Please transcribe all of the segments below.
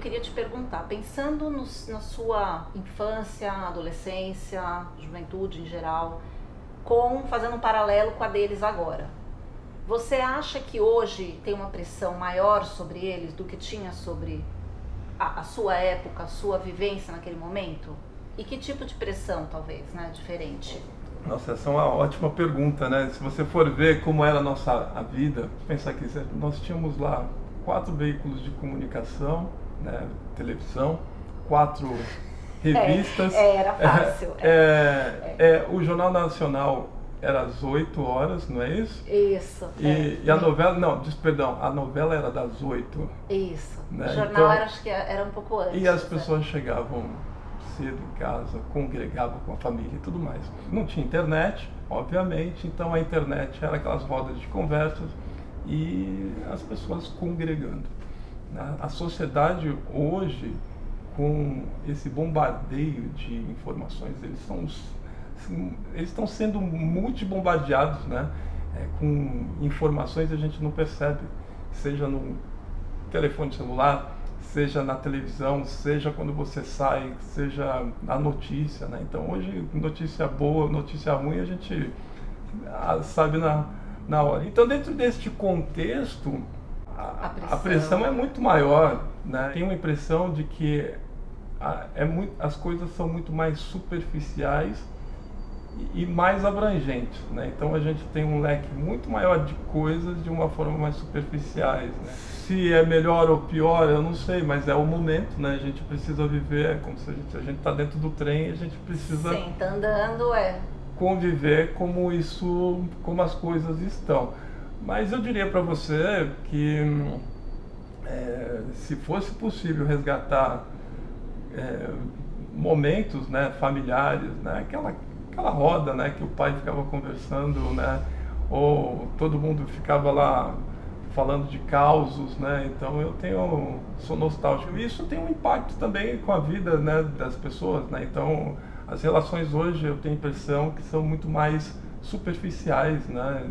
queria te perguntar, pensando na sua infância, adolescência, juventude em geral, fazendo um paralelo com a deles agora. Você acha que hoje tem uma pressão maior sobre eles do que tinha sobre a sua época, a sua vivência naquele momento? E que tipo de pressão, talvez, né, diferente? Nossa, essa é uma ótima pergunta, né? Se você for ver como era a vida, pensar que nós tínhamos lá 4 veículos de comunicação, né? Televisão, 4 revistas. Era fácil. O Jornal Nacional era às 8 horas, não é isso? Isso. E a novela, perdão, a novela era das 8. Isso. Né? O jornal então, acho que era um pouco antes. E as pessoas chegavam cedo em casa, congregavam com a família e tudo mais. Não tinha internet, obviamente, então a internet era aquelas rodas de conversas e as pessoas congregando. A sociedade hoje, com esse bombardeio de informações, eles estão sendo multibombardeados, né? Com informações que a gente não percebe, seja no telefone celular, seja na televisão, seja quando você sai, seja a notícia, né? Então hoje notícia boa, notícia ruim a gente sabe na hora. Então dentro deste contexto a pressão é muito maior, né? Tenho a impressão de que as coisas são muito mais superficiais e mais abrangentes, né? Então a gente tem um leque muito maior de coisas de uma forma mais superficiais, né? Se é melhor ou pior, eu não sei, mas é o momento, né? A gente precisa viver, como se a gente está dentro do trem, a gente precisa tá andando, conviver como as coisas estão. Mas eu diria para você que se fosse possível resgatar momentos, né, familiares, né, aquela roda, né, que o pai ficava conversando, né, ou todo mundo ficava lá falando de causos, né, então sou nostálgico. E isso tem um impacto também com a vida, né, das pessoas, né, então as relações hoje eu tenho a impressão que são muito mais superficiais, né,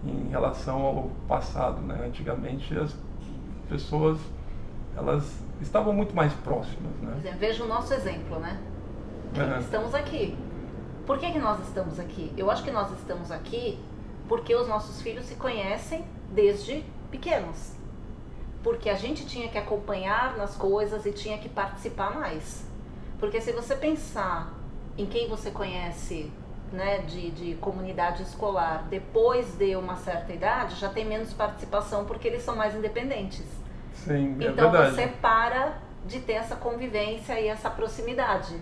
em relação ao passado, né, antigamente as pessoas, elas estavam muito mais próximas, né. Veja o nosso exemplo, né, estamos aqui. Por que nós estamos aqui? Eu acho que nós estamos aqui porque os nossos filhos se conhecem desde pequenos. Porque a gente tinha que acompanhar nas coisas e tinha que participar mais. Porque se você pensar em quem você conhece, né, de comunidade escolar, depois de uma certa idade, já tem menos participação porque eles são mais independentes. Sim, é então verdade. você para de ter essa convivência e essa proximidade.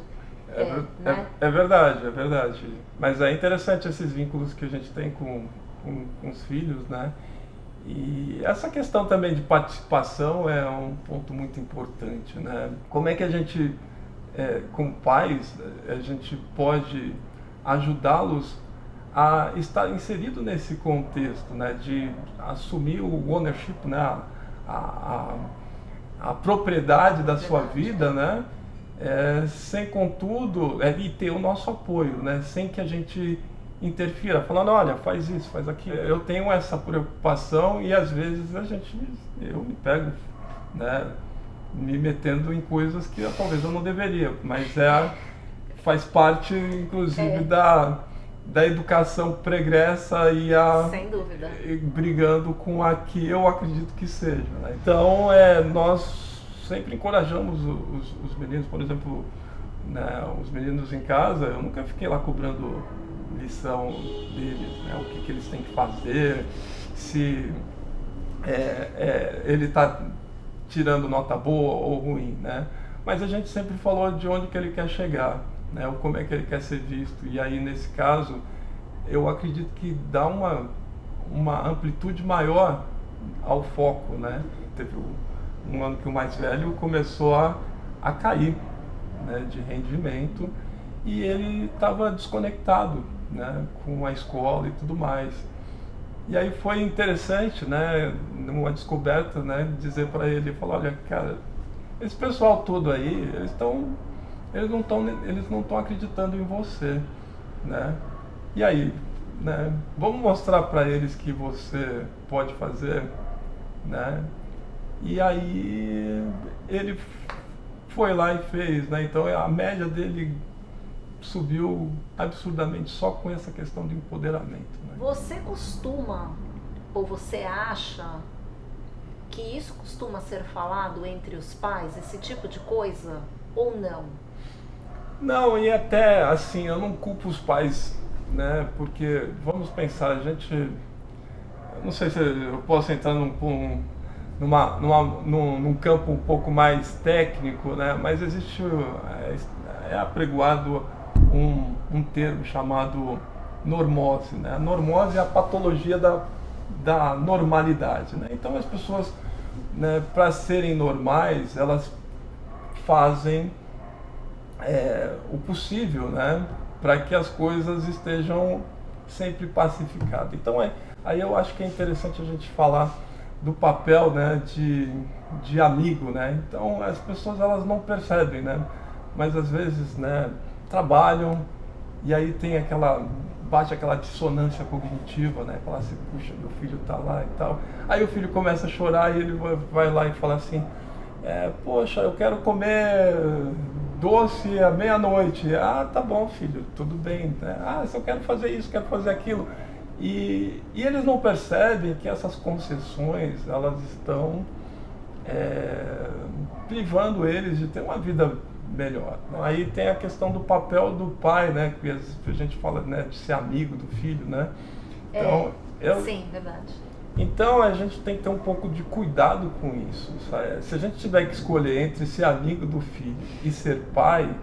É verdade, é verdade. Mas é interessante esses vínculos que a gente tem com os filhos, né? E essa questão também de participação é um ponto muito importante, né? Como é que a gente, como pais, a gente pode ajudá-los a estar inserido nesse contexto, né? De assumir o ownership, né? A propriedade da sua vida, né? Sem, contudo, e ter o nosso apoio, né? Sem que a gente interfira, falando, olha, faz isso, faz aquilo. Eu tenho essa preocupação e às vezes eu me pego, né, me metendo em coisas que talvez eu não deveria, mas faz parte, inclusive, da educação pregressa sem dúvida, brigando com a que eu acredito que seja, né? Então, nós sempre encorajamos os meninos, por exemplo, né, os meninos em casa, eu nunca fiquei lá cobrando lição deles, né, o que eles têm que fazer, se ele está tirando nota boa ou ruim, né? Mas a gente sempre falou de onde que ele quer chegar, né, ou como é que ele quer ser visto, e aí nesse caso eu acredito que dá uma amplitude maior ao foco, né? Teve um ano que o mais velho começou a cair, né, de rendimento, e ele estava desconectado, né, com a escola e tudo mais. E aí foi interessante, né, uma descoberta, né, dizer para ele, falar, olha, cara, esse pessoal todo aí, eles não estão acreditando em você, né? E aí, né, vamos mostrar para eles que você pode fazer, né? E aí ele foi lá e fez, né? Então a média dele subiu absurdamente só com essa questão de empoderamento, né? Você costuma, ou você acha que isso costuma ser falado entre os pais, esse tipo de coisa, ou não? Não, e até assim, eu não culpo os pais, né? Porque, vamos pensar, a gente... Eu não sei se eu posso entrar num campo um pouco mais técnico, né? Mas existe, é apregoado um termo chamado normose, né? A normose é a patologia da normalidade, né? Então as pessoas, né, para serem normais, elas fazem o possível, né, para que as coisas estejam sempre pacificadas. Então aí eu acho que é interessante a gente falar do papel, né, de amigo, né? Então as pessoas elas não percebem, né? Mas às vezes, né, trabalham e aí tem bate aquela dissonância cognitiva, né? Fala assim, puxa, meu filho tá lá e tal. Aí o filho começa a chorar e ele vai lá e fala assim, poxa, eu quero comer doce à meia-noite. Ah, tá bom, filho, tudo bem, né? Ah, se eu quero fazer isso, quero fazer aquilo. E eles não percebem que essas concessões, elas estão privando eles de ter uma vida melhor. Aí tem a questão do papel do pai, né? Que a gente fala, né, de ser amigo do filho, né? Então, sim, verdade. Então a gente tem que ter um pouco de cuidado com isso, sabe? Se a gente tiver que escolher entre ser amigo do filho e ser pai,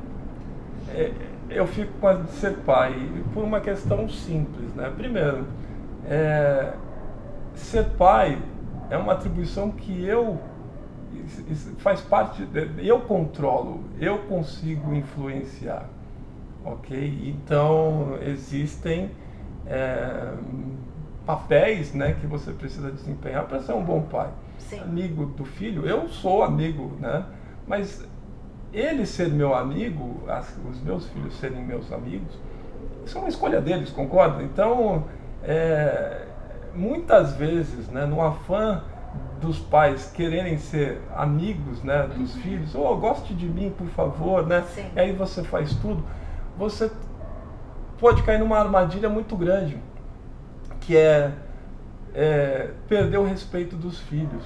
eu fico com a de ser pai, por uma questão simples, né? Primeiro, ser pai é uma atribuição que faz parte, eu controlo, eu consigo influenciar, ok? Então existem papéis, né, que você precisa desempenhar para ser um bom pai. Sim. Amigo do filho, eu sou amigo, né? Mas ele ser meu amigo, os meus filhos serem meus amigos, isso é uma escolha deles, concorda? Então, muitas vezes, né, no afã dos pais quererem ser amigos, né, dos filhos, goste de mim, por favor, né? Sim. E aí você faz tudo, você pode cair numa armadilha muito grande, que é perder o respeito dos filhos,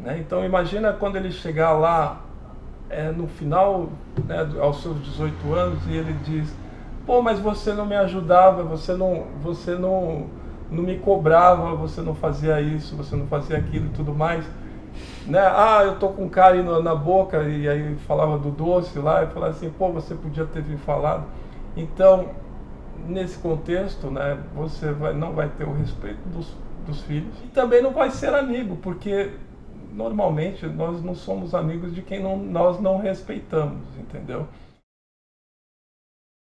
né? Então imagina quando ele chegar lá no final, né, aos seus 18 anos, e ele diz, pô, mas você não me ajudava, você não me cobrava, você não fazia isso, você não fazia aquilo e tudo mais, né? Ah, eu tô com cárie na boca, e aí falava do doce lá, e falava assim, pô, você podia ter me falado. Então, nesse contexto, né, você não vai ter o respeito dos filhos e também não vai ser amigo, porque normalmente nós não somos amigos de quem nós não respeitamos, entendeu?